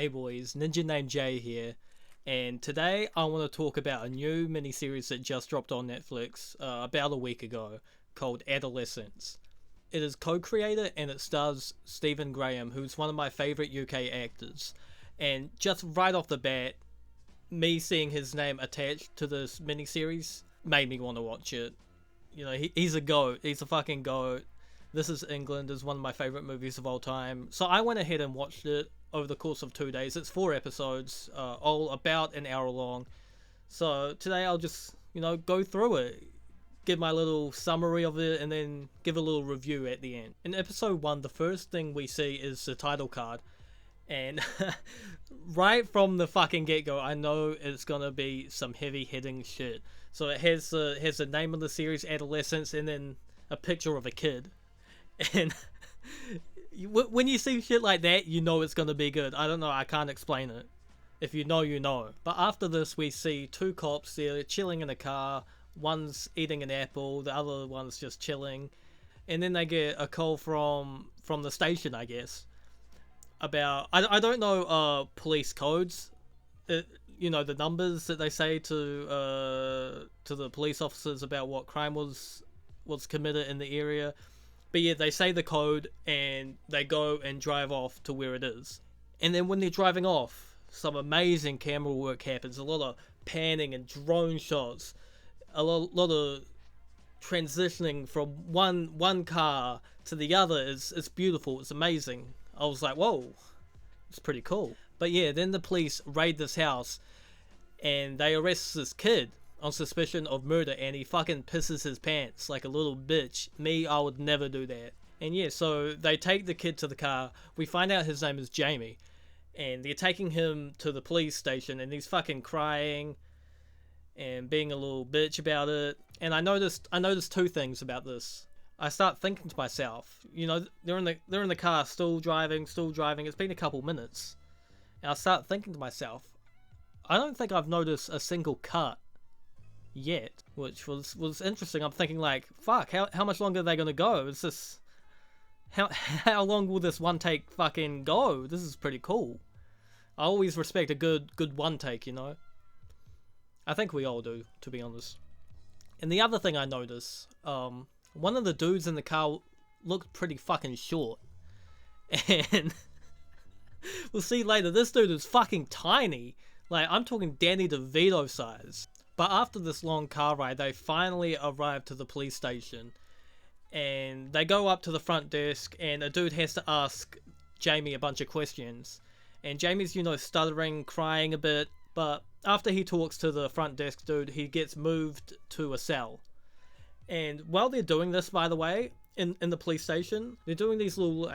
Hey boys, NinjaNamedJay here, and today I want to talk about a new miniseries that just dropped on Netflix about a week ago called Adolescence. It is co-created and it stars Stephen Graham, who's one of my favourite UK actors, and just right off the bat, me seeing his name attached to this miniseries made me want to watch it. You know, he's a goat, he's a fucking goat. This Is England is one of my favourite movies of all time, so I went ahead and watched it over the course of 2 days. It's 4 episodes, all about an hour long. So today I'll just, go through it, give my little summary of it, and then give a little review at the end. In episode 1, the first thing we see is the title card. And right from the fucking get-go, I know it's gonna be some heavy-hitting shit. So it has the name of the series, Adolescence, and then a picture of a kid. And when you see shit like that, you know it's gonna be good. I don't know, I can't explain it. If you know, you know. But after this, we see 2 cops there chilling in a car. One's eating an apple, the other one's just chilling. And then they get a call from the station, I guess, about, I don't know police codes, the numbers that they say to the police officers about what crime was committed in the area. But yeah, they say the code and they go and drive off to where it is. And then when they're driving off, some amazing camera work happens. A lot of panning and drone shots. A lot of transitioning from one car to the other. It's beautiful. It's amazing. I was like, whoa, it's pretty cool. But yeah, then the police raid this house and they arrest this kid on suspicion of murder, and he fucking pisses his pants like a little bitch. Me, I would never do that. And yeah, so they take the kid to the car. We find out his name is Jamie, and they're taking him to the police station, and he's fucking crying and being a little bitch about it. And I noticed 2 things about this. I start thinking to myself, they're in the car, still driving. It's been a couple minutes, and I start thinking to myself, I don't think I've noticed a single cut yet, which was interesting. I'm thinking like, fuck, how much longer are they gonna go? It's just, how long will this one take fucking go? This is pretty cool. I always respect a good one take, I think we all do, to be honest. And the other thing I noticed, one of the dudes in the car looked pretty fucking short, and we'll see later, this dude is fucking tiny. Like, I'm talking Danny DeVito size. But after this long car ride, they finally arrive to the police station. And they go up to the front desk, and a dude has to ask Jamie a bunch of questions. And Jamie's, stuttering, crying a bit. But after he talks to the front desk dude, he gets moved to a cell. And while they're doing this, by the way, in the police station, they're doing these little,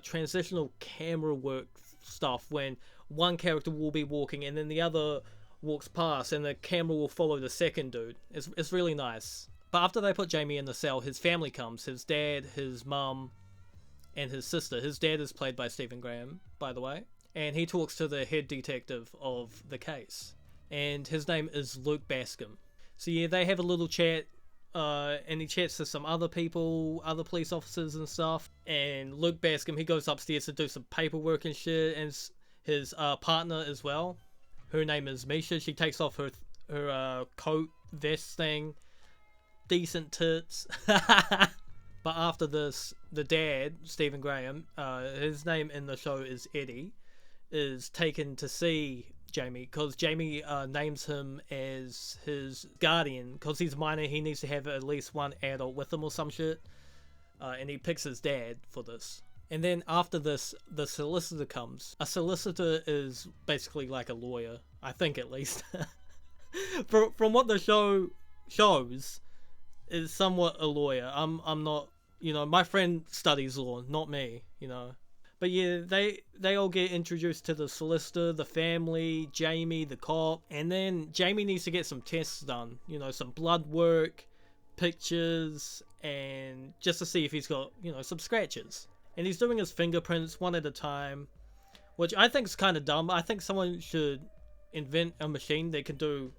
transitional camera work stuff when one character will be walking and then the other walks past and the camera will follow the second dude. It's really nice. But after they put Jamie in the cell, his family comes. His dad, his mum, and his sister. His dad is played by Stephen Graham, by the way. And he talks to the head detective of the case. And his name is Luke Bascom. So yeah, they have a little chat. And he chats to some other people, other police officers and stuff. And Luke Bascom, he goes upstairs to do some paperwork and shit. And his partner as well. Her name is Misha. She takes off her coat, vest thing. Decent tits. But after this, the dad, Stephen Graham, his name in the show is Eddie, is taken to see Jamie. Because Jamie names him as his guardian. Because he's a minor, he needs to have at least one adult with him or some shit. And he picks his dad for this. And then after this, the solicitor comes. A solicitor is basically like a lawyer, I think at least. From what the show shows, is somewhat a lawyer. I'm not, my friend studies law, not me, But yeah, they all get introduced to the solicitor, the family, Jamie, the cop. And then Jamie needs to get some tests done, some blood work, pictures, and just to see if he's got, some scratches. And he's doing his fingerprints one at a time, which I think is kind of dumb. I think someone should invent a machine that can do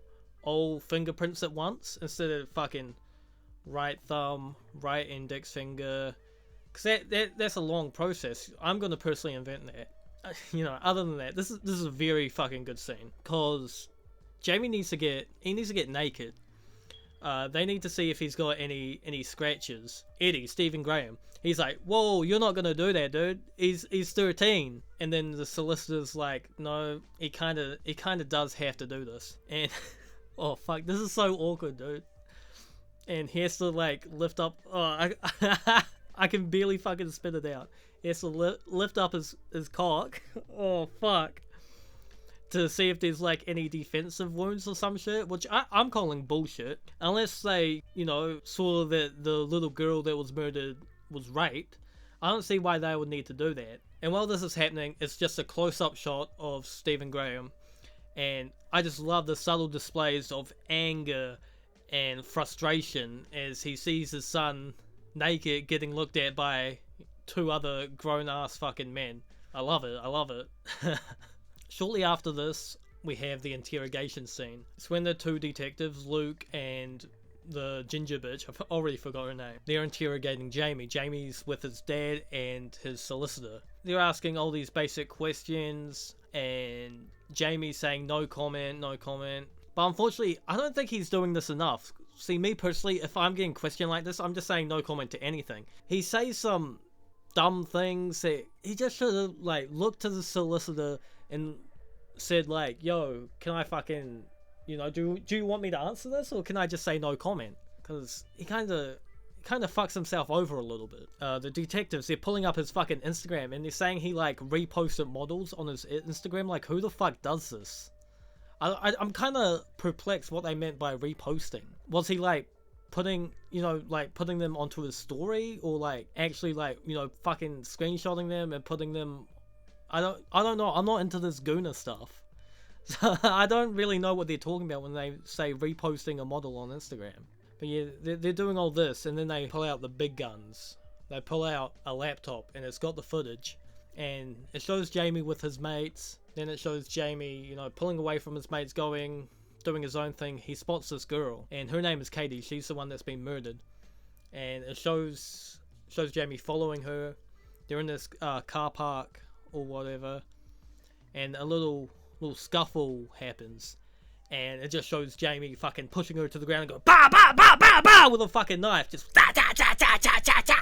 all fingerprints at once instead of fucking right thumb, right index finger. Because that's a long process. I'm going to personally invent that. other than that, this is a very fucking good scene, cause Jamie needs to get naked. They need to see if he's got any scratches. Eddie, Stephen Graham, he's like, whoa, you're not gonna do that, dude. He's 13. And then the solicitor's like, no, he kind of does have to do this. And oh fuck, this is so awkward, dude. And he has to like lift up. Oh, I can barely fucking spit it out. He has to lift up his cock. Oh fuck. To see if there's like any defensive wounds or some shit, which I'm calling bullshit. Unless they, saw that the little girl that was murdered was raped. I don't see why they would need to do that. And while this is happening, it's just a close-up shot of Stephen Graham. And I just love the subtle displays of anger and frustration as he sees his son naked getting looked at by two other grown-ass fucking men. I love it. Shortly after this, we have the interrogation scene. It's when the two detectives, Luke and the ginger bitch, I've already forgot her name, they're interrogating Jamie. Jamie's with his dad and his solicitor. They're asking all these basic questions, and Jamie's saying no comment. But unfortunately, I don't think he's doing this enough. See, me personally, if I'm getting questioned like this, I'm just saying no comment to anything. He says some dumb things that he just should have, like, looked to the solicitor and said, like, yo, can I fucking, do you want me to answer this, or can I just say no comment? Because he kind of fucks himself over a little bit. The detectives, they're pulling up his fucking Instagram, and they're saying he, like, reposted models on his Instagram. Like, who the fuck does this? I'm kind of perplexed what they meant by reposting. Was he, like, putting them onto his story, or, like, actually, like, fucking screenshotting them and putting them... I don't know. I'm not into this Gooner stuff. So I don't really know what they're talking about when they say reposting a model on Instagram. But yeah, they're doing all this, and then they pull out the big guns. They pull out a laptop, and it's got the footage. And it shows Jamie with his mates. Then it shows Jamie, pulling away from his mates, doing his own thing. He spots this girl, and her name is Katie. She's the one that's been murdered. And it shows Jamie following her. They're in this car park or whatever, and a little scuffle happens, and it just shows Jamie fucking pushing her to the ground and go bah bah bah bah bah with a fucking knife, just da, da, da, da, da, da, da,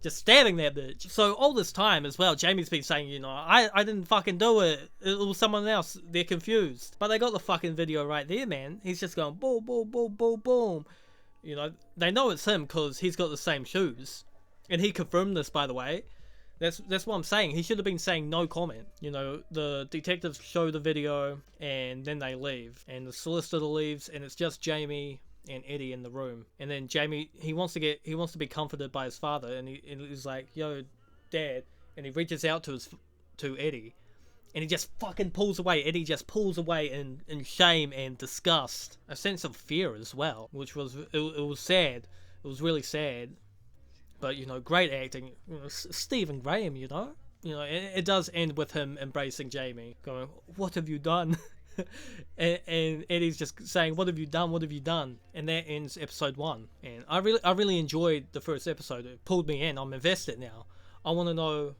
just stabbing that bitch. So all this time as well, Jamie's been saying, I didn't fucking do it. It was someone else. They're confused. But they got the fucking video right there, man. He's just going boom, boom, boom, boom, boom. They know it's him because he's got the same shoes, and he confirmed this, by the way. That's what I'm saying. He should have been saying no comment. The detectives show the video, and then they leave. And the solicitor leaves, and it's just Jamie and Eddie in the room. And then Jamie, he wants to be comforted by his father, and he's like, yo, Dad. And he reaches out to Eddie, and he just fucking pulls away. Eddie just pulls away in shame and disgust. A sense of fear as well, which was, it was sad. It was really sad. But, great acting. Stephen Graham, it does end with him embracing Jamie, going, what have you done? and Eddie's just saying, what have you done? What have you done? And that ends episode 1. And I really enjoyed the first episode. It pulled me in. I'm invested now. I want to know,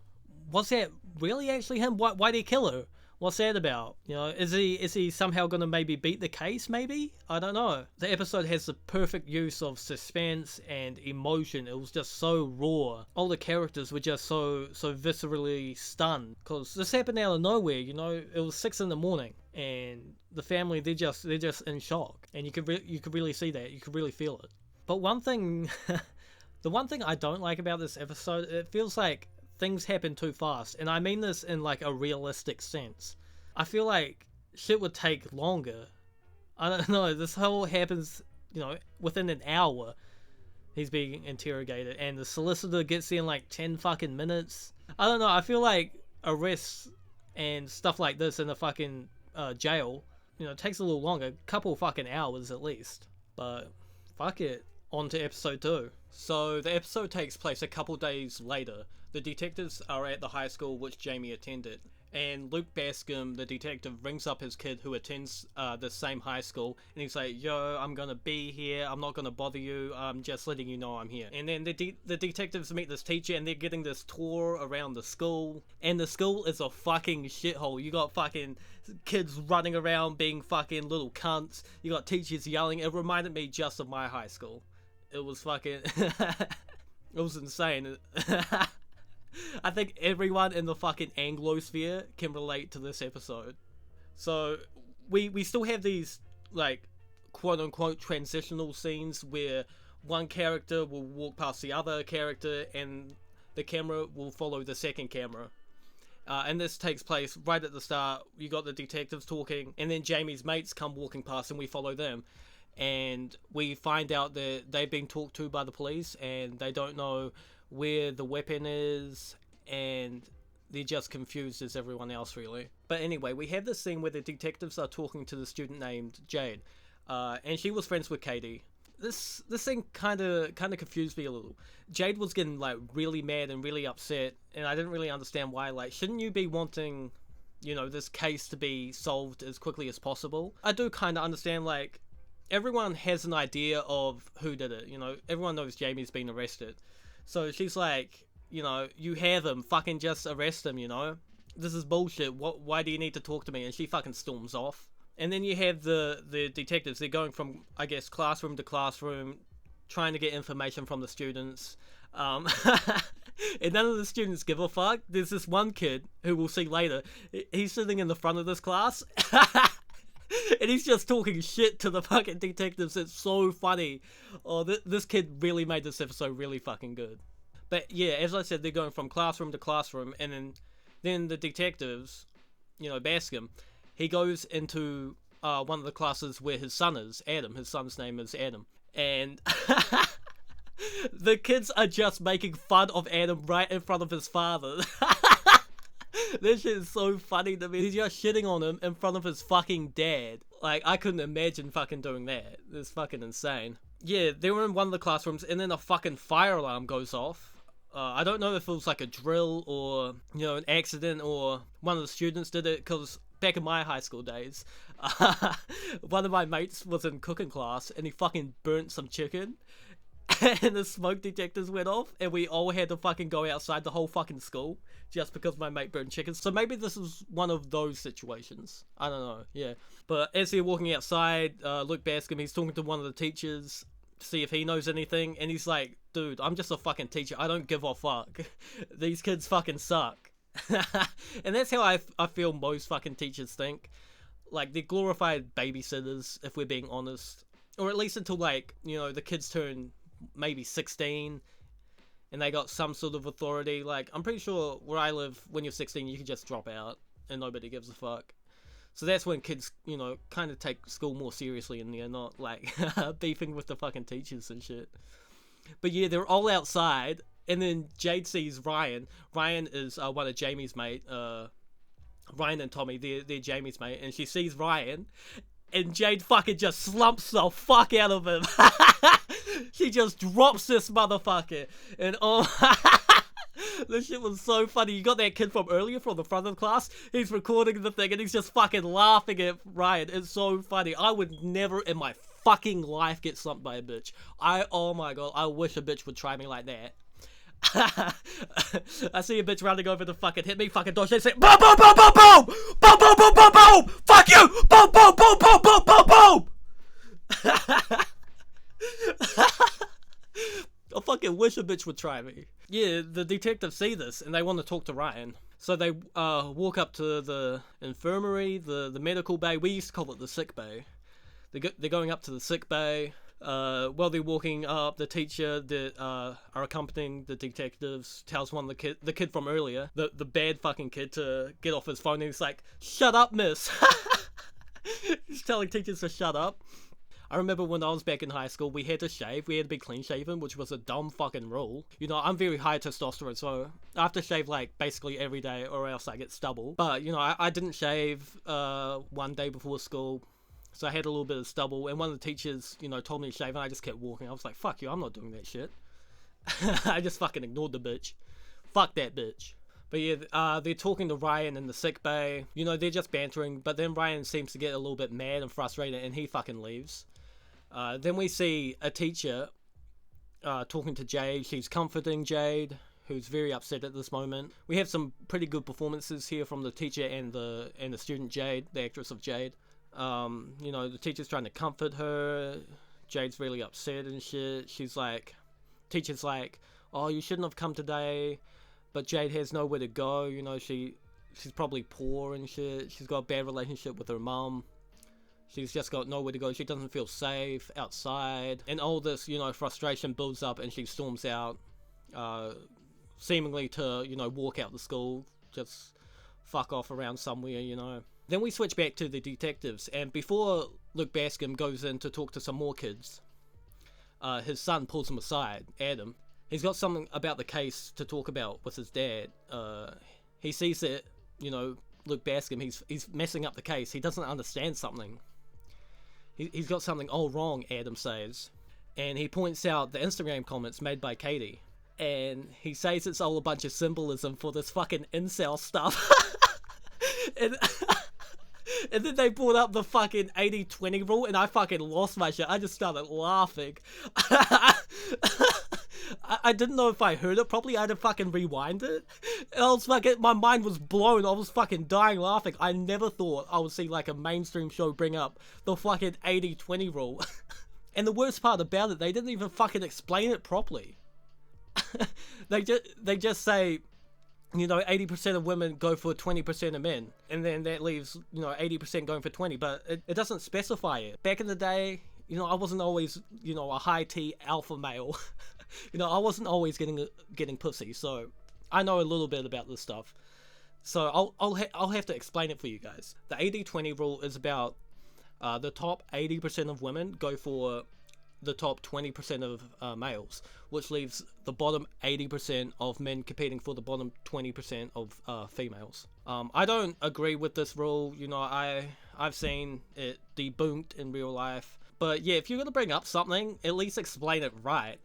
was that really actually him? Why did he kill her? What's that about? Is he somehow gonna maybe beat the case? Maybe? I don't know. The episode has the perfect use of suspense and emotion. It was just so raw. All the characters were just so viscerally stunned, because this happened out of nowhere. It was 6 a.m, and the family, they're just in shock, and you could really see that. You could really feel it. But one thing, the one thing I don't like about this episode, it feels like things happen too fast, and I mean this in like a realistic sense. I feel like shit would take longer. I don't know, this whole happens, within an hour. He's being interrogated, and the solicitor gets in like 10 fucking minutes. I don't know, I feel like arrests and stuff like this in a fucking jail, takes a little longer, couple fucking hours at least. But fuck it, on to episode 2. So the episode takes place a couple days later. The detectives are at the high school which Jamie attended, And Luke Bascom, the detective, rings up his kid who attends the same high school, and he's like, yo, I'm gonna be here, I'm not gonna bother you, I'm just letting you know I'm here. And then the detectives meet this teacher, and they're getting this tour around the school, and the school is a fucking shithole. You got fucking kids running around being fucking little cunts, you got teachers yelling. It reminded me just of my high school. It was fucking... it was insane. I think everyone in the fucking Anglosphere can relate to this episode. So, we still have these, like, quote-unquote transitional scenes where one character will walk past the other character and the camera will follow the second camera. And this takes place right at the start. You got the detectives talking, and then Jamie's mates come walking past and we follow them. And we find out that they've been talked to by the police and they don't know where the weapon is, and they're just confused as everyone else, really. But anyway, we have this scene where the detectives are talking to the student named Jade, and she was friends with Katie. This thing kind of confused me a little. Jade was getting like really mad and really upset, and I didn't really understand why. Like, shouldn't you be wanting, you know, this case to be solved as quickly as possible? I do kind of understand, like, everyone has an idea of who did it, you know, everyone knows Jamie's been arrested. So she's like, you know, you have him, fucking just arrest him, you know? This is bullshit, why do you need to talk to me? And she fucking storms off. And then you have the detectives, they're going from, I guess, classroom to classroom, trying to get information from the students. And none of the students give a fuck. There's this one kid, who we'll see later, he's sitting in the front of this class, and he's just talking shit to the fucking detectives. It's so funny. Oh, this kid really made this episode really fucking good. But yeah, as I said, they're going from classroom to classroom, and then the detectives, you know, Bascom, he goes into one of the classes where his son is, Adam. His son's name is Adam. And the kids are just making fun of Adam right in front of his father. This shit is so funny to me. He's just shitting on him in front of his fucking dad. Like, I couldn't imagine fucking doing that. It's fucking insane. Yeah, they were in one of the classrooms, and then a fucking fire alarm goes off. I don't know if it was like a drill or, you know, an accident, or one of the students did it, because back in my high school days, one of my mates was in cooking class, and he fucking burnt some chicken. And the smoke detectors went off, and we all had to fucking go outside the whole fucking school just because my mate burned chicken. So maybe this is one of those situations. I don't know, yeah. But as they're walking outside, Luke Bascom, he's talking to one of the teachers to see if he knows anything, and he's like, dude, I'm just a fucking teacher. I don't give a fuck. These kids fucking suck. And that's how I feel most fucking teachers think. Like, they're glorified babysitters, if we're being honest. Or at least until, like, you know, the kids turn maybe 16 and they got some sort of authority. Like, I'm pretty sure where I live, when you're 16 you can just drop out and nobody gives a fuck. So that's when kids, you know, kind of take school more seriously, and they're not like beefing with the fucking teachers and shit. But yeah, they're all outside, and then Jade sees Ryan. Ryan is one of Jamie's mate. Ryan and Tommy, they're Jamie's mate, and she sees Ryan, and Jade fucking just slumps the fuck out of him. She just drops this motherfucker, and oh, this shit was so funny. You got that kid from earlier from the front of the class, he's recording the thing, and he's just fucking laughing at Ryan. It's so funny. I would never in my fucking life get slumped by a bitch. Oh my god, I wish a bitch would try me like that. I see a bitch running over to fucking hit me, fucking dodge, they say, boom, boom, boom, boom, boom, boom, boom, boom, boom, boom, fuck you, boom, boom, boom, boom, boom, boom, boom. I fucking wish a bitch would try me. Yeah, the detectives see this and they want to talk to Ryan. So they walk up to the infirmary, the medical bay. We used to call it the sick bay. They're going up to the sick bay. While they're walking up, the teacher that are accompanying the detectives tells one of the kid from earlier, the bad fucking kid, to get off his phone, and he's like, shut up, miss. He's telling teachers to shut up. I remember when I was back in high school, we had to shave. We had to be clean shaven, which was a dumb fucking rule. You know, I'm very high testosterone, so I have to shave like basically every day or else I get stubble. But, you know, I didn't shave one day before school, so I had a little bit of stubble, and one of the teachers, you know, told me to shave, and I just kept walking. I was like, fuck you, I'm not doing that shit. I just fucking ignored the bitch. Fuck that bitch. But yeah, they're talking to Ryan in the sick bay. You know, they're just bantering, but then Ryan seems to get a little bit mad and frustrated, and he fucking leaves. Then we see a teacher talking to Jade. She's comforting Jade, who's very upset at this moment. We have some pretty good performances here from the teacher and the student Jade, the actress of Jade. You know, the teacher's trying to comfort her. Jade's really upset and shit. Teacher's like, oh, you shouldn't have come today. But Jade has nowhere to go. You know, she's probably poor and shit. She's got a bad relationship with her mum. She's just got nowhere to go. She doesn't feel safe outside. And all this, you know, frustration builds up, and she storms out, seemingly to, you know, walk out the school. Just fuck off around somewhere, you know. Then we switch back to the detectives. And before Luke Bascom goes in to talk to some more kids, his son pulls him aside, Adam. He's got something about the case to talk about with his dad. He sees that, you know, Luke Bascom, he's messing up the case. He doesn't understand something. He's got something all wrong, Adam says. And he points out the Instagram comments made by Katie. And he says it's all a bunch of symbolism for this fucking incel stuff. And then they brought up the fucking 80-20 rule, and I fucking lost my shit. I just started laughing. I didn't know if I heard it properly. I had to fucking rewind it. And I was fucking, my mind was blown. I was fucking dying laughing. I never thought I would see like a mainstream show bring up the fucking 80-20 rule. And the worst part about it, they didn't even fucking explain it properly. They just say, you know, 80% of women go for 20% of men, and then that leaves, you know, 80% going for 20, but it doesn't specify it. Back in the day, you know, I wasn't always, you know, a high T alpha male. You know, I wasn't always getting pussy, so I know a little bit about this stuff. So I'll have to explain it for you guys. The 80-20 rule is about the top 80% of women go for the top 20% of males, which leaves the bottom 80% of men competing for the bottom 20% of females. I don't agree with this rule. You know, I've seen it debunked in real life. But yeah, if you're gonna bring up something, at least explain it right.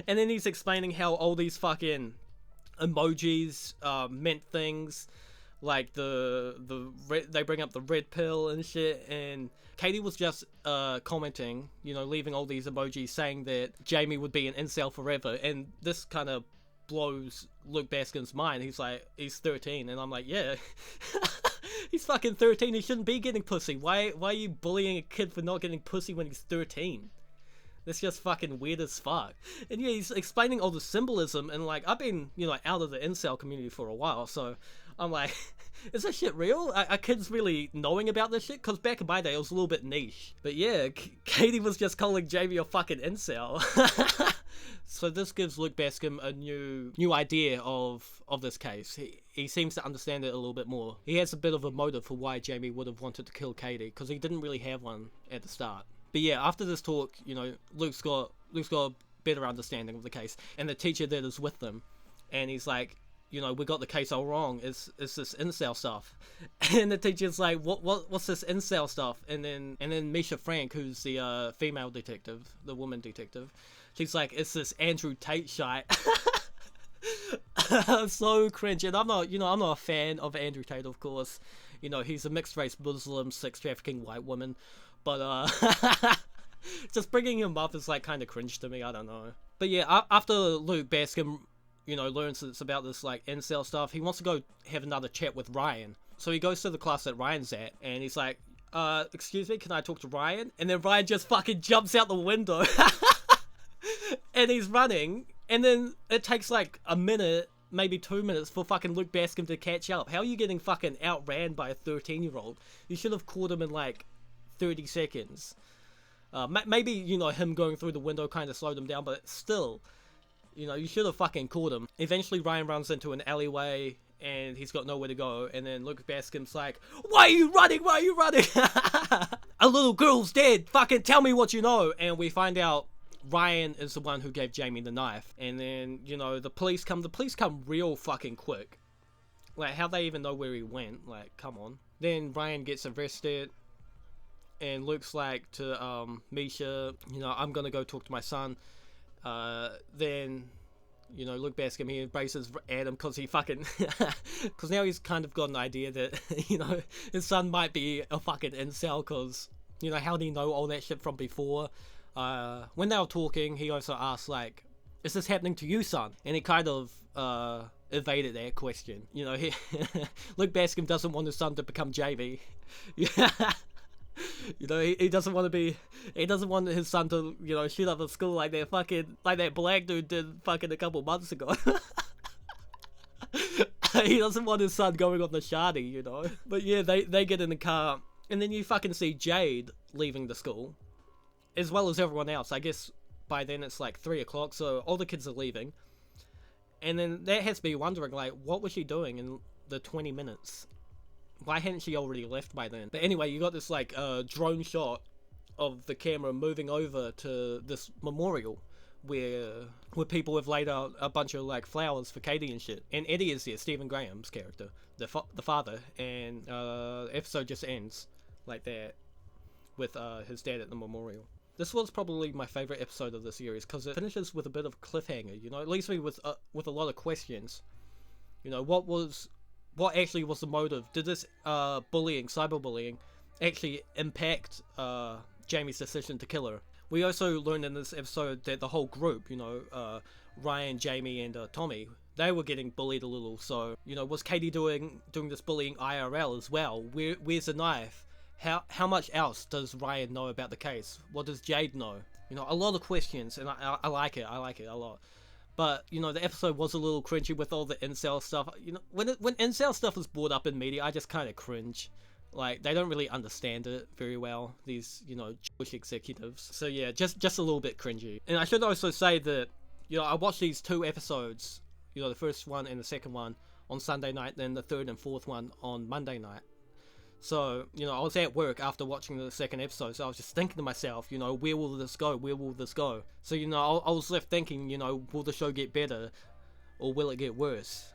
And then he's explaining how all these fucking emojis meant things. Like they bring up the red pill and shit, and Katie was just commenting, you know, leaving all these emojis saying that Jamie would be an incel forever, and this kind of blows Luke Bascom's mind. He's like, he's 13, and I'm like, yeah, he's fucking 13. He shouldn't be getting pussy. Why are you bullying a kid for not getting pussy when he's 13? That's just fucking weird as fuck. And yeah, he's explaining all the symbolism, and like, I've been, you know, out of the incel community for a while, so I'm like, is this shit real? Are kids really knowing about this shit? Because back in my day, it was a little bit niche. But yeah, Katie was just calling Jamie a fucking incel. So this gives Luke Bascom a new idea of this case. He seems to understand it a little bit more. He has a bit of a motive for why Jamie would have wanted to kill Katie, because he didn't really have one at the start. But yeah, after this talk, you know, Luke's got a better understanding of the case, and the teacher that is with them, and he's like, you know, we got the case all wrong. It's this incel stuff. And the teacher's like, what's this incel stuff? And then Misha Frank, who's the female detective, the woman detective, she's like, it's this Andrew Tate shite. So cringe. And I'm not a fan of Andrew Tate, of course. You know, he's a mixed race Muslim, sex trafficking white woman. But just bringing him up is like kind of cringe to me. I don't know. But yeah, after Luke Bascom, you know, learns it's about this like incel stuff, he wants to go have another chat with Ryan. So he goes to the class that Ryan's at, and he's like, excuse me, can I talk to Ryan? And then Ryan just fucking jumps out the window. And he's running, and then it takes like a minute, maybe 2 minutes for fucking Luke Bascom to catch up. How are you getting fucking outran by a 13-year-old? You should have caught him in like 30 seconds. Maybe, you know, him going through the window kind of slowed him down, but still, you know, you should have fucking caught him. Eventually Ryan runs into an alleyway, and he's got nowhere to go, and then Luke Bascom's like, why are you running? A little girl's dead, fucking tell me what you know. And we find out Ryan is the one who gave Jamie the knife. And then, you know, the police come real fucking quick. Like, how they even know where he went? Like, come on. Then Ryan gets arrested, and Luke's like to Misha, you know, I'm gonna go talk to my son. Then You know, Luke Bascom, he embraces Adam because he fucking... Because now he's kind of got an idea that, you know, his son might be a fucking incel because, you know, how did he know all that shit from before? When they were talking, he also asked, like, is this happening to you, son? And he kind of evaded that question. You know, Luke Bascom doesn't want his son to become JV. Yeah. You know, he doesn't want to be, he doesn't want his son to, you know, shoot up at school like that black dude did fucking a couple months ago. He doesn't want his son going on the shardy, you know. But yeah, they get in the car, and then you fucking see Jade leaving the school, as well as everyone else. I guess by then it's like 3 o'clock, so all the kids are leaving. And then that has me wondering, like, what was she doing in the 20 minutes? Why hadn't she already left by then? But anyway, you got this, like, drone shot of the camera moving over to this memorial where people have laid out a bunch of, like, flowers for Katie and shit. And Eddie is there, Stephen Graham's character, the father. And the episode just ends like that with his dad at the memorial. This was probably my favourite episode of the series because it finishes with a bit of a cliffhanger, you know? It leaves me with a lot of questions. You know, what actually was the motive? Did this cyberbullying, actually impact Jamie's decision to kill her? We also learned in this episode that the whole group, you know, Ryan, Jamie, and Tommy, they were getting bullied a little. So, you know, was Katie doing this bullying IRL as well? Where's the knife? How much else does Ryan know about the case? What does Jade know? You know, a lot of questions, and I like it. I like it a lot. But, you know, the episode was a little cringy with all the incel stuff. You know, when incel stuff is brought up in media, I just kind of cringe. Like, they don't really understand it very well, these, you know, Jewish executives. So yeah, just a little bit cringy. And I should also say that, you know, I watched these 2 episodes, you know, the first one and the second one on Sunday night, then the third and fourth one on Monday night. So, you know, I was at work after watching the second episode, so I was just thinking to myself, you know, where will this go? Where will this go? So, you know, I was left thinking, you know, will the show get better or will it get worse?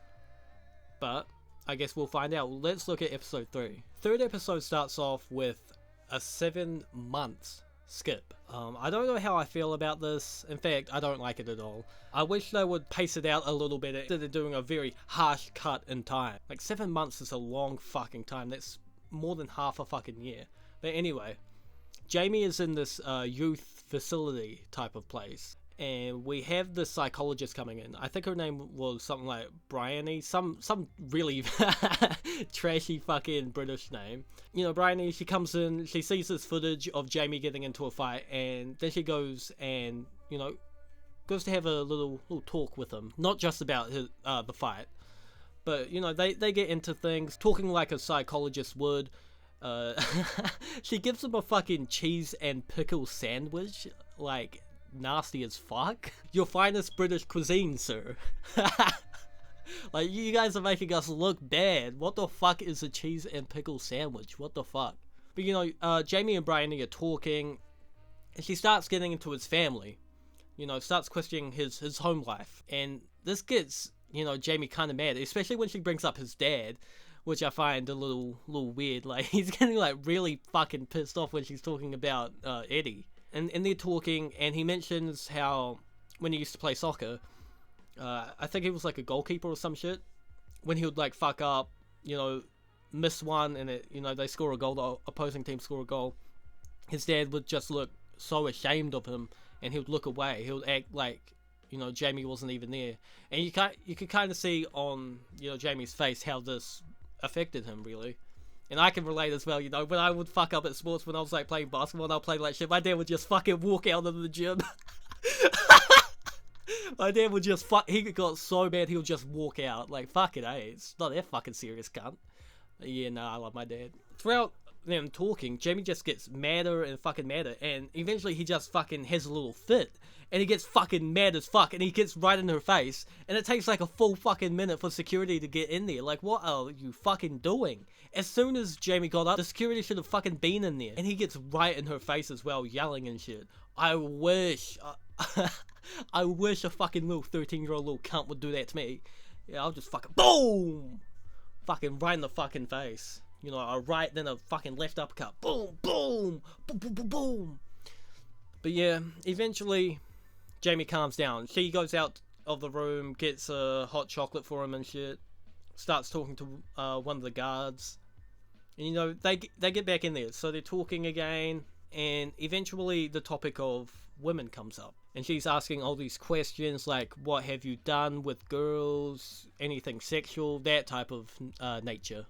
But I guess we'll find out. Let's look at episode 3. Third episode starts off with a 7 months skip. I don't know how I feel about this. In fact, I don't like it at all. I wish they would pace it out a little bit instead of doing a very harsh cut in time. Like, 7 months is a long fucking time. That's more than half a fucking year. But anyway, Jamie is in this youth facility type of place, and we have the psychologist coming in. I think her name was something like Bryony, some really trashy fucking British name. You know, Bryony, she comes in, she sees this footage of Jamie getting into a fight, and then she goes and, you know, goes to have a little talk with him, not just about his, the fight. But, you know, they get into things, talking like a psychologist would. She gives him a fucking cheese and pickle sandwich. Like, nasty as fuck. Your finest British cuisine, sir. Like, you guys are making us look bad. What the fuck is a cheese and pickle sandwich? What the fuck? But, you know, Jamie and Bryony are talking, and she starts getting into his family. You know, starts questioning his home life. And this gets, you know, Jamie kind of mad, especially when she brings up his dad, which I find a little weird. Like, he's getting, like, really fucking pissed off when she's talking about Eddie. And they're talking, and he mentions how when he used to play soccer, I think he was like a goalkeeper or some shit, when he would, like, fuck up, you know, miss one, and it, you know, they score a goal, the opposing team score a goal, his dad would just look so ashamed of him, and he would look away. He would act like, you know, Jamie wasn't even there. And you could kind of see on, you know, Jamie's face how this affected him, really. And I can relate as well, you know, when I would fuck up at sports when I was, like, playing basketball and I played like shit, my dad would just fucking walk out of the gym. My dad would just he got so bad he would just walk out. Like, fucking A, it's not that fucking serious, cunt. Yeah, nah, I love my dad. Throughout them talking, Jamie just gets madder and fucking madder, and eventually he just fucking has a little fit, and he gets fucking mad as fuck, and he gets right in her face, and it takes like a full fucking minute for security to get in there. Like, what are you fucking doing? As soon as Jamie got up, the security should have fucking been in there, and he gets right in her face as well, yelling and shit. I wish I wish a fucking little 13-year-old little cunt would do that to me. Yeah, I'll just fucking boom, fucking right in the fucking face. You know, a right, then a fucking left uppercut. Boom, boom, boom, boom, boom, boom. But yeah, eventually, Jamie calms down. She goes out of the room, gets a hot chocolate for him and shit. Starts talking to one of the guards. And, you know, they get back in there. So they're talking again. And eventually the topic of women comes up. And she's asking all these questions like, what have you done with girls? Anything sexual? That type of nature.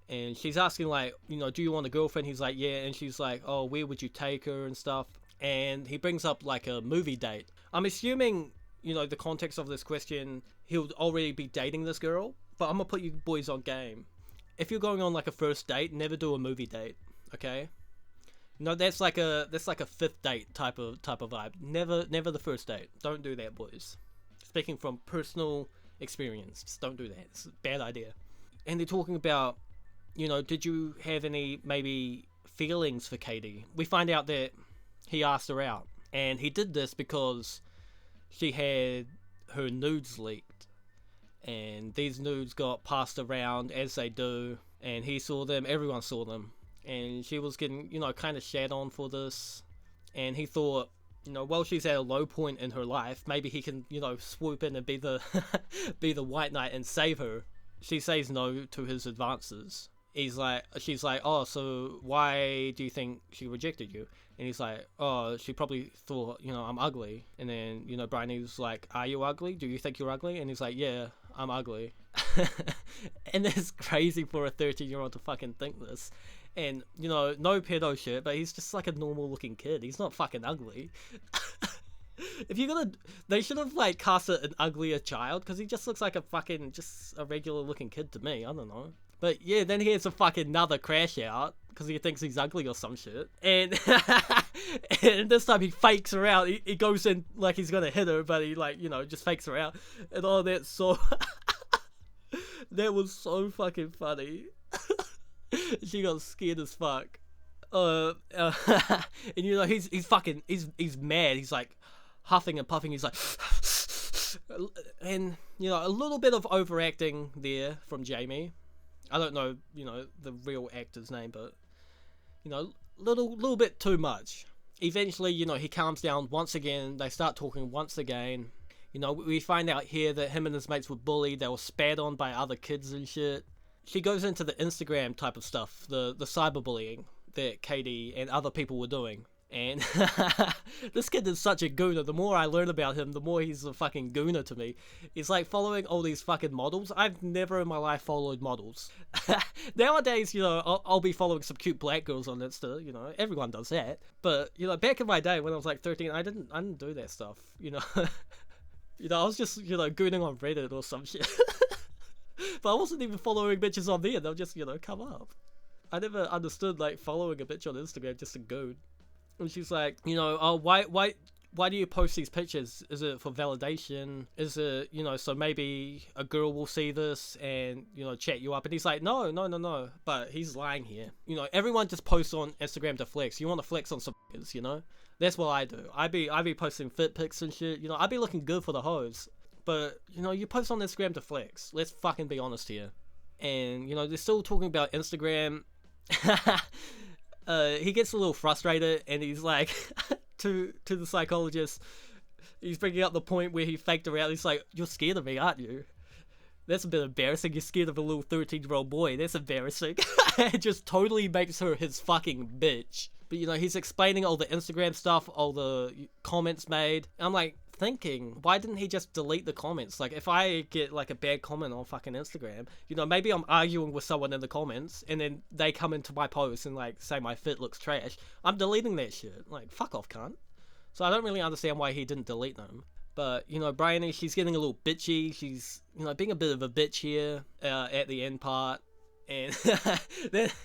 And she's asking like, you know, do you want a girlfriend? He's like, yeah. And she's like, oh, where would you take her and stuff? And he brings up like a movie date. I'm assuming, you know, the context of this question, he'll already be dating this girl. But I'm gonna put you boys on game. If you're going on like a first date, never do a movie date, okay? No, that's like a fifth date type of vibe. Never the first date. Don't do that, boys. Speaking from personal experience, just don't do that. It's a bad idea. And they're talking about, you know, did you have any maybe feelings for Katie? We find out that he asked her out, and he did this because she had her nudes leaked. And these nudes got passed around as they do, and he saw them, everyone saw them, and she was getting, you know, kind of shat on for this, and he thought, you know, while she's at a low point in her life, maybe he can, you know, swoop in and be the be the white knight and save her. She says no to his advances. She's like, oh, so why do you think she rejected you? And he's like, oh, she probably thought, you know, I'm ugly. And then, you know, Bryony's like, are you ugly? Do you think you're ugly? And he's like, yeah, I'm ugly. And it's crazy for a 13-year-old to fucking think this. And, you know, no pedo shit, but he's just like a normal looking kid. He's not fucking ugly. If you're gonna, they should have like cast an uglier child, because he just looks like a fucking, just a regular looking kid to me. I don't know. But yeah, then he has a fucking another crash out because he thinks he's ugly or some shit. And and this time he fakes her out. He goes in like he's gonna hit her, but he like, you know, just fakes her out. And all that, so that was so fucking funny. She got scared as fuck. And you know, he's mad. He's like huffing and puffing. He's like, and you know, a little bit of overacting there from Jamie. I don't know, you know, the real actor's name, but, you know, little bit too much. Eventually, you know, he calms down once again. They start talking once again. You know, we find out here that him and his mates were bullied. They were spat on by other kids and shit. She goes into the Instagram type of stuff, the cyberbullying that Katie and other people were doing. And this kid is such a gooner. The more I learn about him, the more he's a fucking gooner to me. He's like following all these fucking models. I've never in my life followed models. Nowadays, you know, I'll be following some cute black girls on Insta. You know, everyone does that. But you know, back in my day when I was like 13, I didn't do that stuff. You know, you know, I was just, you know, gooning on Reddit or some shit. But I wasn't even following bitches on there. They'll just, you know, come up. I never understood like following a bitch on Instagram just to goon. And she's like, you know, oh, why do you post these pictures? Is it for validation? Is it, you know, so maybe a girl will see this and, you know, chat you up? And he's like, no. But he's lying here. You know, everyone just posts on Instagram to flex. You want to flex on some f***ers, you know? That's what I do. I be posting fit pics and shit. You know, I be looking good for the hoes. But, you know, you post on Instagram to flex. Let's fucking be honest here. And, you know, they're still talking about Instagram. He gets a little frustrated, and he's like, to the psychologist, he's bringing up the point where he faked her out. He's like, you're scared of me, aren't you? That's a bit embarrassing. You're scared of a little 13-year-old boy. That's embarrassing. It just totally makes her his fucking bitch. But, you know, he's explaining all the Instagram stuff, all the comments made. I'm like thinking, why didn't he just delete the comments? Like, if I get like a bad comment on fucking Instagram, you know, maybe I'm arguing with someone in the comments and then they come into my post and like say my fit looks trash. I'm deleting that shit. Like, fuck off, cunt. So I don't really understand why he didn't delete them. But, you know, Bryony, she's getting a little bitchy. She's, you know, being a bit of a bitch here at the end part. And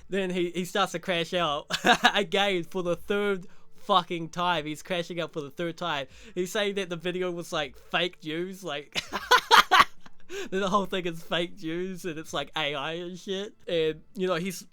then he starts to crash out again for the third fucking time. He's crashing out for the third time. He's saying that the video was like fake news, like the whole thing is fake news and it's like AI and shit. And you know, he's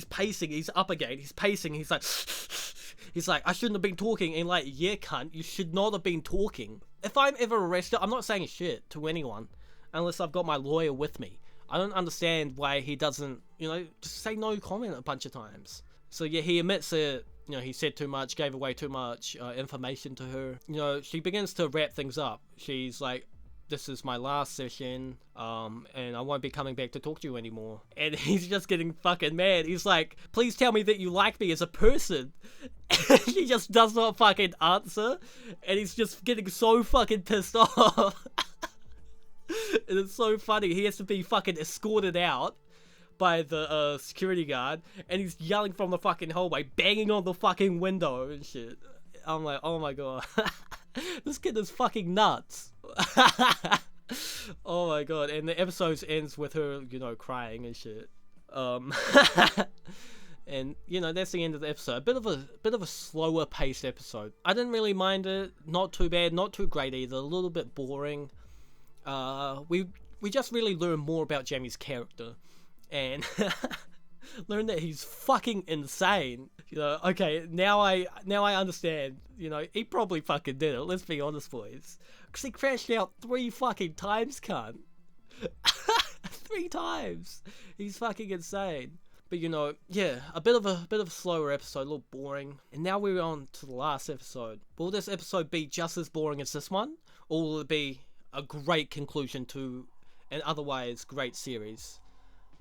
pacing, he's up again, he's pacing, he's like, I shouldn't have been talking. And like, yeah, cunt, you should not have been talking. If I'm ever arrested, I'm not saying shit to anyone unless I've got my lawyer with me. I don't understand why he doesn't, you know, just say no comment a bunch of times. So yeah, he admits that, you know, he said too much, gave away too much information to her. You know, she begins to wrap things up. She's like, this is my last session, and I won't be coming back to talk to you anymore. And he's just getting fucking mad. He's like, please tell me that you like me as a person. And he just does not fucking answer, and he's just getting so fucking pissed off. And it's so funny. He has to be fucking escorted out by the security guard, and he's yelling from the fucking hallway, banging on the fucking window and shit. I'm like, oh my god. This kid is fucking nuts. Oh my god. And the episode ends with her, you know, crying and shit. And you know, that's the end of the episode. A bit of a slower paced episode. I didn't really mind it. Not too bad, not too great either. A little bit boring. We just really learn more about Jamie's character, and learn that he's fucking insane. You know, okay, now I understand. You know, he probably fucking did it. Let's be honest, boys, because he crashed out 3 fucking times, cunt. 3 times. He's fucking insane. But you know, yeah, a bit of a slower episode, a little boring. And now we're on to the last episode. Will this episode be just as boring as this one, or will it be a great conclusion to an otherwise great series?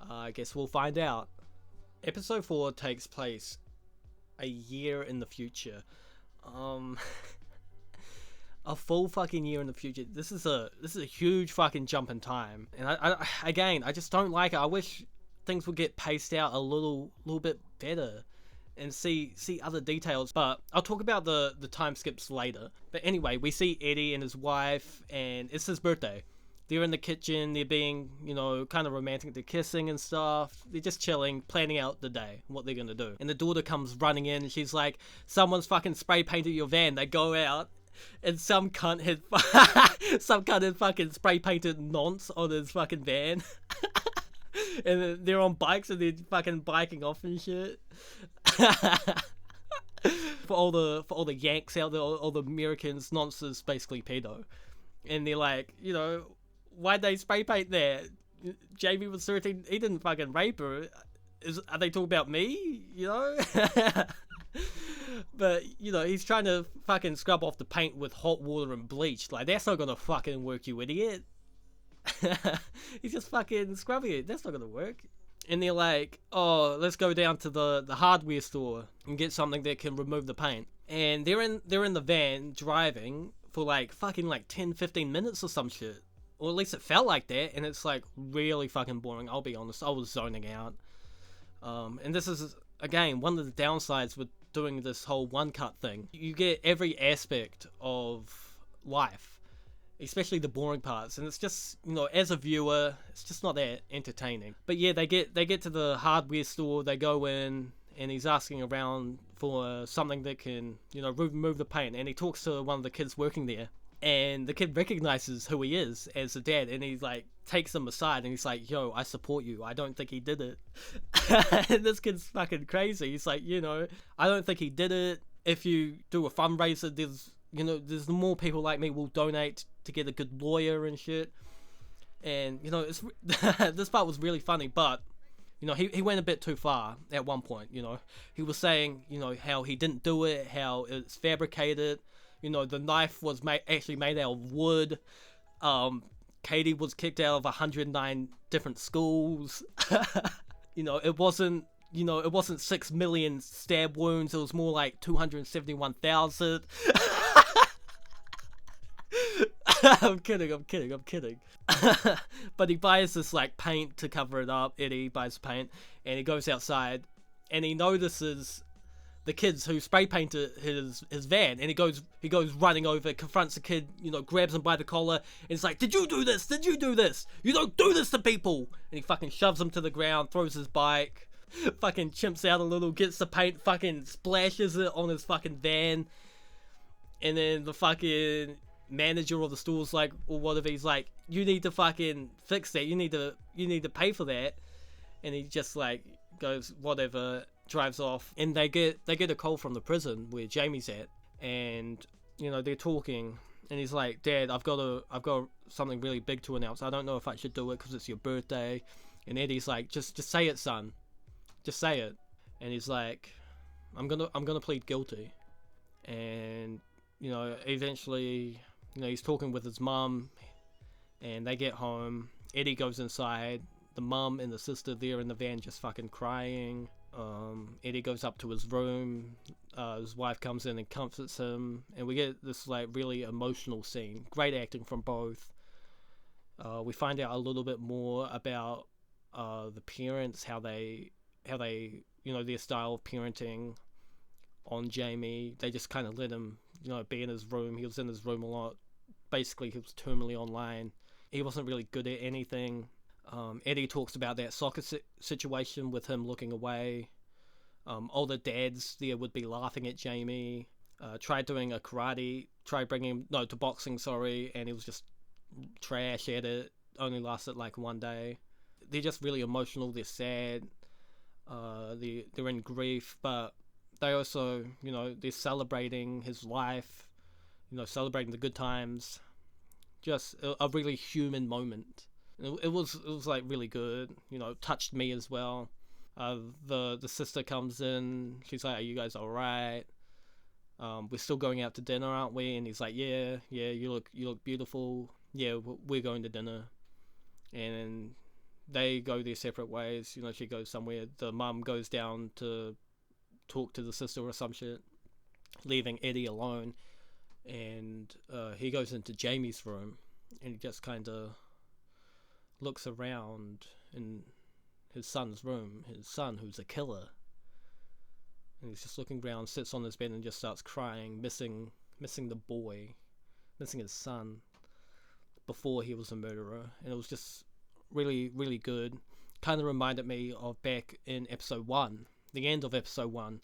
I guess we'll find out. Episode 4 takes place a year in the future. A full fucking year in the future. This is a huge fucking jump in time, and I just don't like it. I wish things would get paced out a little bit better and see other details, but I'll talk about the time skips later. But anyway, we see Eddie and his wife, and it's his birthday. They're in the kitchen, they're being, you know, kind of romantic, they're kissing and stuff. They're just chilling, planning out the day, what they're gonna do. And the daughter comes running in, and she's like, someone's fucking spray painted your van. They go out, and some cunt had fucking spray painted nonce on his fucking van. And they're on bikes, and they're fucking biking off and shit. For all the Yanks out there, all the Americans, nonce is basically pedo. And they're like, you know, why'd they spray paint that? Jamie was 13, he didn't fucking rape her. Are they talking about me? You know? But, you know, he's trying to fucking scrub off the paint with hot water and bleach. Like, that's not gonna fucking work, you idiot. He's just fucking scrubbing it. That's not gonna work. And they're like, oh, let's go down to the hardware store and get something that can remove the paint. And they're in the van driving for like fucking like 10-15 minutes or some shit. Or at least it felt like that, and it's like really fucking boring. I'll be honest, I was zoning out. And this is, again, one of the downsides with doing this whole one-cut thing. You get every aspect of life, especially the boring parts, and it's just, you know, as a viewer, it's just not that entertaining. But yeah, they get to the hardware store, they go in, and he's asking around for something that can, you know, remove the paint, and he talks to one of the kids working there, and the kid recognizes who he is as the dad, and he like takes him aside, and he's like, yo, I support you, I don't think he did it. And this kid's fucking crazy. He's like, you know, I don't think he did it. If you do a fundraiser, there's more people like me will donate to get a good lawyer and shit. And, you know, it's this part was really funny, but, you know, he went a bit too far at one point. You know, he was saying, you know, how he didn't do it, how it's fabricated. You know, the knife was actually made out of wood. Katie was kicked out of 109 different schools. You know, it wasn't 6 million stab wounds. It was more like 271,000. I'm kidding. But he buys this like paint to cover it up. Eddie buys paint, and he goes outside, and he notices the kids who spray painted his van, and he goes running over, confronts the kid, you know, grabs him by the collar, and he's like, did you do this? You don't do this to people. And he fucking shoves him to the ground, throws his bike, fucking chimps out a little, gets the paint, fucking splashes it on his fucking van. And then the fucking manager of the store's like, or whatever, he's like, you need to fucking fix that, you need to pay for that. And he just like goes, whatever, drives off, and they get a call from the prison where Jamie's at, and, you know, they're talking, and he's like, Dad, I've got something really big to announce. I don't know if I should do it because it's your birthday. And Eddie's like, just say it, son, just say it. And he's like, I'm gonna plead guilty. And, you know, eventually, you know, he's talking with his mum, And they get home. Eddie goes inside. The mum and the sister there in the van just fucking crying. Eddie goes up to his room. His wife comes in and comforts him. And we get this like really emotional scene. Great acting from both. We find out a little bit more about the parents, how they their style of parenting on Jamie. They just kind of let him be in his room. He was in his room a lot. Basically, he was terminally online. He wasn't really good at anything. Eddie talks about that soccer situation with him looking away. All the dads there would be laughing at Jamie. Tried doing tried bringing him to boxing, and he was just trash at it. Only lasted like one day. They're just really emotional. They're sad. They're in grief, but they also, they're celebrating his life. Celebrating the good times. Just a really human moment. It was like really good. Touched me as well. The sister comes in. She's like, "Are you guys all right? We're still going out to dinner, aren't we?" And he's like, "Yeah. You look beautiful. Yeah, we're going to dinner." And they go their separate ways. She goes somewhere. The mum goes down to talk to the sister or some shit, leaving Eddie alone. And he goes into Jamie's room, and he just kind of looks around in his son's room, his son who's a killer. And he's just looking around, sits on his bed and just starts crying, missing the boy, missing his son before he was a murderer. And it was just really, really good. Kind of reminded me of back in episode 1, the end of episode 1,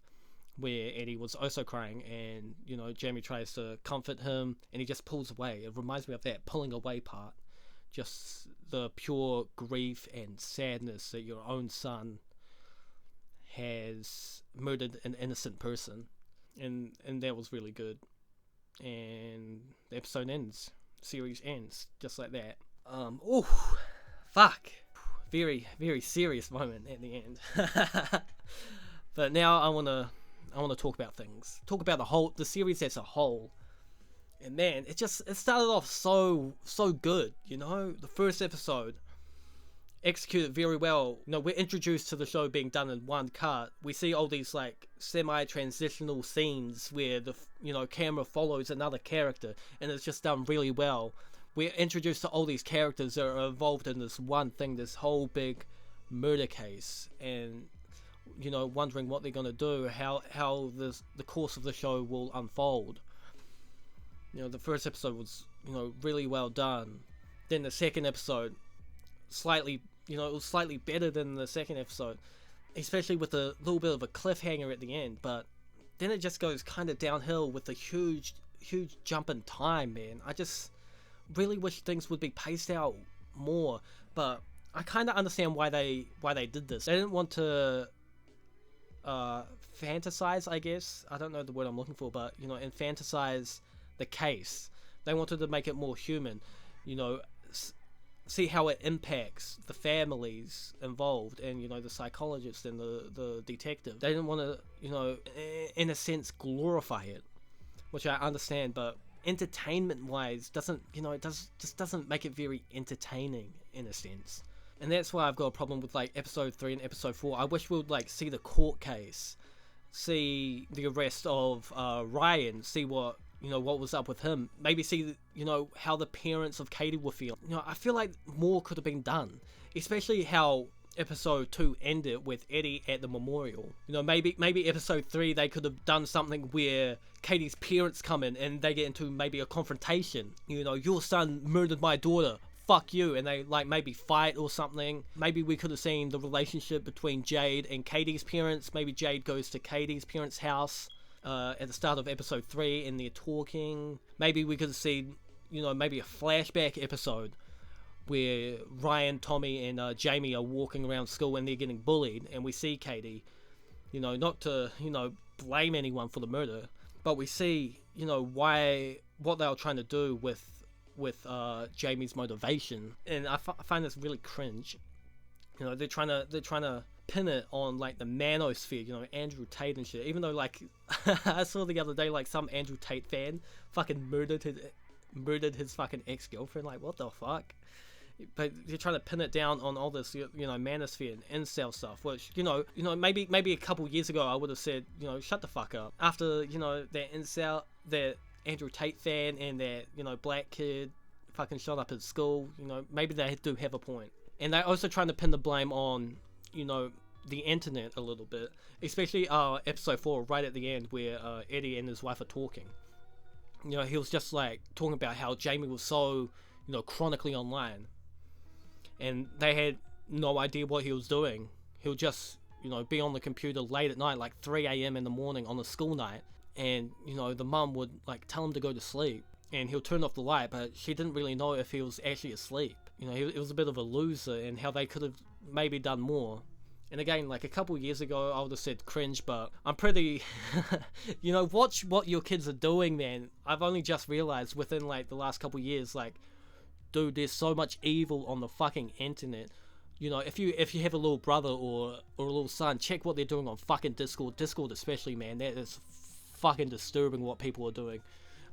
where Eddie was also crying, and Jamie tries to comfort him and he just pulls away. It reminds me of that pulling away part. Just the pure grief and sadness that your own son has murdered an innocent person. And that was really good. And the episode ends. Series ends just like that. Fuck. Very, very serious moment at the end. But now I want to talk about things. Talk about the series as a whole. And man, it started off so good, The first episode executed very well. We're introduced to the show being done in one cut. We see all these like semi-transitional scenes where the camera follows another character, and it's just done really well. We're introduced to all these characters that are involved in this one thing, this whole big murder case, and wondering what they're gonna do, how the course of the show will unfold. The first episode was, really well done. Then the second episode, it was slightly better than the second episode, especially with a little bit of a cliffhanger at the end. But then it just goes kind of downhill with a huge jump in time, man. I just really wish things would be paced out more. But I kind of understand why they did this. They didn't want to fantasize, I guess. I don't know the word I'm looking for, but infantilize the case. They wanted to make it more human, see how it impacts the families involved, and the psychologist and the detective. They didn't want to in a sense glorify it, which I understand, but entertainment wise doesn't make it very entertaining in a sense. And that's why I've got a problem with like episode 3 and episode 4. I wish we would like see the court case, see the arrest of Ryan, see what was up with him, maybe see how the parents of Katie were feeling. I feel like more could have been done, especially how episode 2 ended with Eddie at the memorial. Maybe episode 3 they could have done something where Katie's parents come in and they get into maybe a confrontation. Your son murdered my daughter, fuck you, and they like maybe fight or something. Maybe we could have seen the relationship between Jade and Katie's parents. Maybe Jade goes to Katie's parents' house at the start of episode 3 and they're talking. Maybe we could have seen maybe a flashback episode where Ryan, Tommy and Jamie are walking around school and they're getting bullied, and we see Katie, not to blame anyone for the murder, but we see what they were trying to do with Jamie's motivation. And I find this really cringe. They're trying to pin it on like the manosphere, Andrew Tate and shit, even though like I saw the other day like some Andrew Tate fan fucking murdered murdered his fucking ex-girlfriend. Like, what the fuck? But you're trying to pin it down on all this, manosphere and incel stuff, which, maybe a couple years ago I would have said, shut the fuck up. After, that incel, that Andrew Tate fan and that, black kid fucking shot up his school, maybe they do have a point. And they're also trying to pin the blame on, the internet a little bit, especially episode 4, right at the end, where Eddie and his wife are talking. He was just like talking about how Jamie was so, chronically online. And they had no idea what he was doing. He'll just, be on the computer late at night, like 3 a.m. in the morning on a school night. And, the mum would, like, tell him to go to sleep. And he'll turn off the light, but she didn't really know if he was actually asleep. He was a bit of a loser, and how they could have maybe done more. And again, like, a couple years ago, I would have said cringe, but I'm pretty... watch what your kids are doing, man. I've only just realized within, like, the last couple years, like... Dude, there's so much evil on the fucking internet. If you have a little brother or a little son, check what they're doing on fucking Discord. Discord especially, man. That is fucking disturbing what people are doing.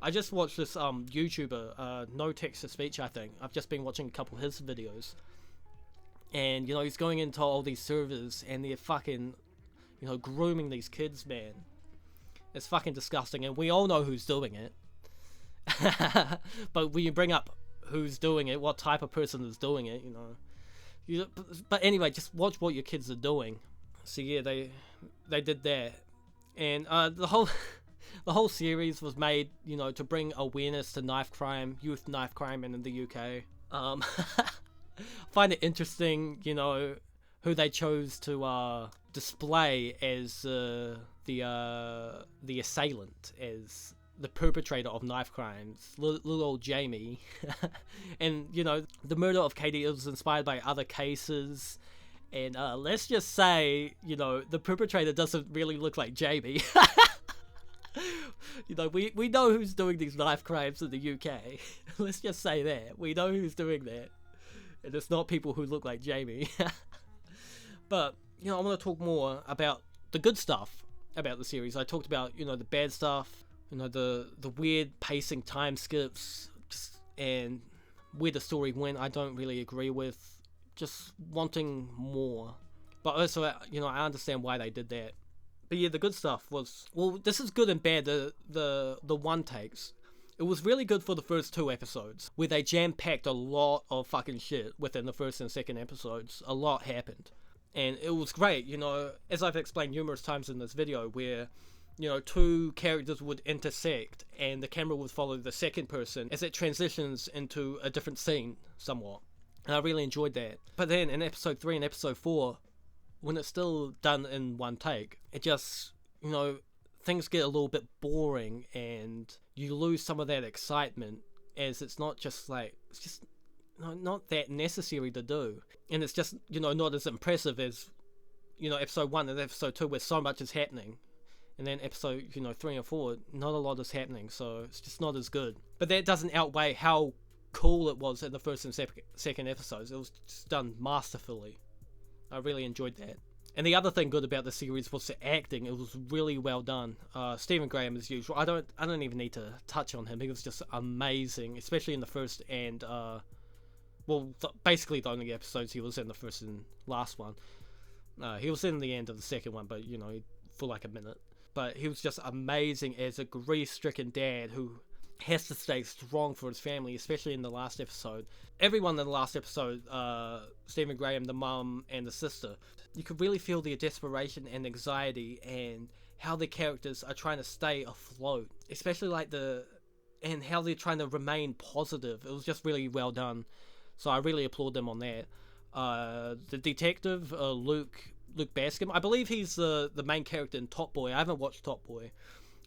I just watched this YouTuber, No Text to Speech, I think. I've just been watching a couple of his videos. And, he's going into all these servers and they're fucking, grooming these kids, man. It's fucking disgusting, and we all know who's doing it. But when you bring up who's doing it, what type of person is doing it, but anyway, just watch what your kids are doing. So yeah, they did that, and the whole series was made, to bring awareness to knife crime, youth knife crime in the UK. Find it interesting, who they chose to display as the assailant, as the perpetrator of knife crimes, little old Jamie. And, the murder of Katie was inspired by other cases. And let's just say, the perpetrator doesn't really look like Jamie. We know who's doing these knife crimes in the UK. Let's just say that. We know who's doing that. And it's not people who look like Jamie. But, I want to talk more about the good stuff about the series. I talked about, the bad stuff. The weird pacing time skips, and where the story went, I don't really agree with. Just wanting more. But also, I understand why they did that. But yeah, the good stuff was... Well, this is good and bad, the one takes. It was really good for the first 2 episodes, where they jam-packed a lot of fucking shit within the first and second episodes. A lot happened. And it was great, as I've explained numerous times in this video, where... 2 characters would intersect and the camera would follow the second person as it transitions into a different scene somewhat. And I really enjoyed that. But then in episode 3 and episode 4, when it's still done in one take, it just, things get a little bit boring and you lose some of that excitement, as it's not just like, it's just not that necessary to do. And it's just, not as impressive as, episode 1 and episode 2 where so much is happening. And then episode, 3 and 4, not a lot is happening, so it's just not as good. But that doesn't outweigh how cool it was in the first and second episodes. It was just done masterfully. I really enjoyed that. And the other thing good about the series was the acting. It was really well done. Stephen Graham, as usual. I don't even need to touch on him. He was just amazing, especially in the first and basically the only episodes he was in, the first and last one. He was in the end of the second one, but for like a minute. But he was just amazing as a grief-stricken dad who has to stay strong for his family, especially in the last episode. Everyone in the last episode, Stephen Graham, the mum, and the sister, you could really feel their desperation and anxiety and how the characters are trying to stay afloat, especially and how they're trying to remain positive. It was just really well done, so I really applaud them on that. The detective, Luke Bascom, I believe he's the main character in Top Boy. I haven't watched Top Boy,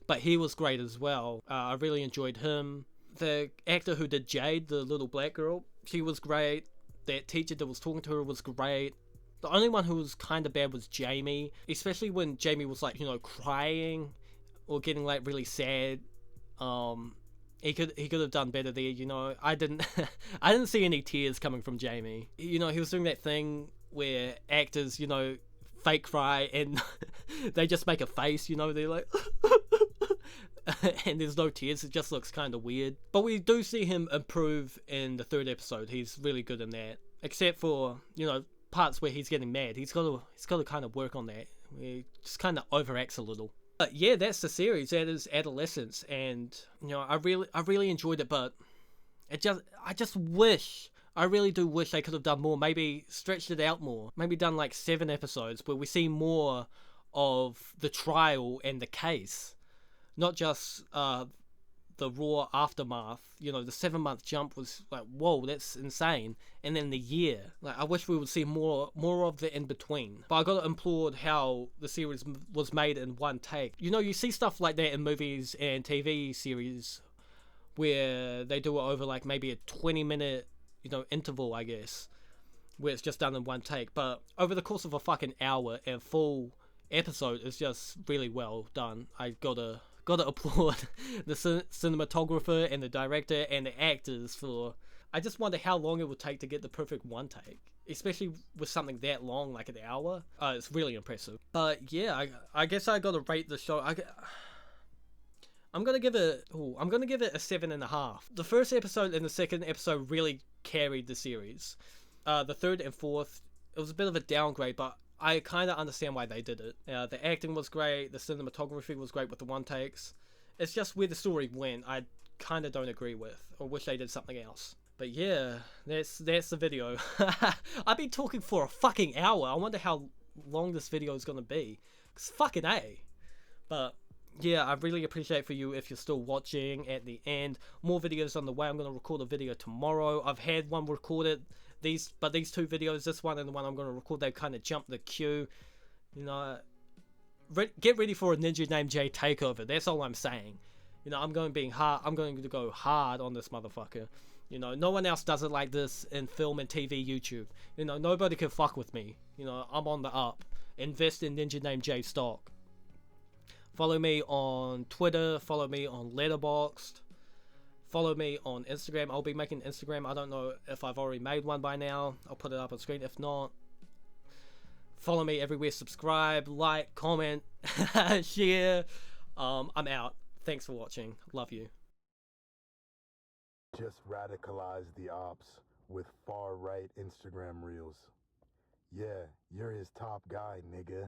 but he was great as well. I really enjoyed him. The actor who did Jade, the little black girl, she was great. That teacher that was talking to her was great. The only one who was kind of bad was Jamie, especially when Jamie was crying or getting really sad. He could have done better there. I didn't I didn't see any tears coming from Jamie. He was doing that thing where actors fake cry and they just make a face. They're like and there's no tears. It just looks kind of weird. But we do see him improve in the third episode. He's really good in that, except for parts where he's getting mad. He's got to kind of work on that. He just kind of overacts a little. But yeah, that's the series. That is Adolescence, and I really enjoyed it. But I really do wish they could have done more. Maybe stretched it out more. Maybe done like 7 episodes where we see more of the trial and the case, not just the raw aftermath. The 7-month jump was like, whoa, that's insane. And then the year, like, I wish we would see more of the in between. But I gotta applaud how the series was made in one take. You see stuff like that in movies and TV series where they do it over like maybe a 20-minute interval, I guess, where it's just done in one take. But over the course of a fucking hour, a full episode is just really well done. I gotta applaud the cinematographer and the director and the actors for. I just wonder how long it would take to get the perfect one take, especially with something that long, like an hour. It's really impressive. But yeah, I guess I gotta rate the show. I'm gonna give it a 7.5. The first episode and the second episode really carried the series. The third and fourth, it was a bit of a downgrade, but I kind of understand why they did it. The acting was great, the cinematography was great with the one takes. It's just where the story went, I kind of don't agree with, or wish they did something else. But yeah, that's the video. I've been talking for a fucking hour. I wonder how long this video is gonna be. 'Cause fucking A. But yeah, I really appreciate for you if you're still watching at the end. More videos on the way. I'm gonna record a video tomorrow. I've had one recorded. These 2 videos, this one and the one I'm going to record, they kind of jumped the queue. Get ready for a NinjaNamedJay takeover. That's all I'm saying. I'm going to go hard on this motherfucker. No one else does it like this in film and TV YouTube. Nobody can fuck with me. I'm on the up. Invest in NinjaNamedJay stock. Follow me on Twitter. Follow me on Letterboxd. Follow me on Instagram. I'll be making Instagram. I don't know if I've already made one by now. I'll put it up on screen. If not, follow me everywhere. Subscribe, like, comment, share. I'm out. Thanks for watching. Love you. Just radicalized the ops with far-right Instagram reels. Yeah, you're his top guy, nigga.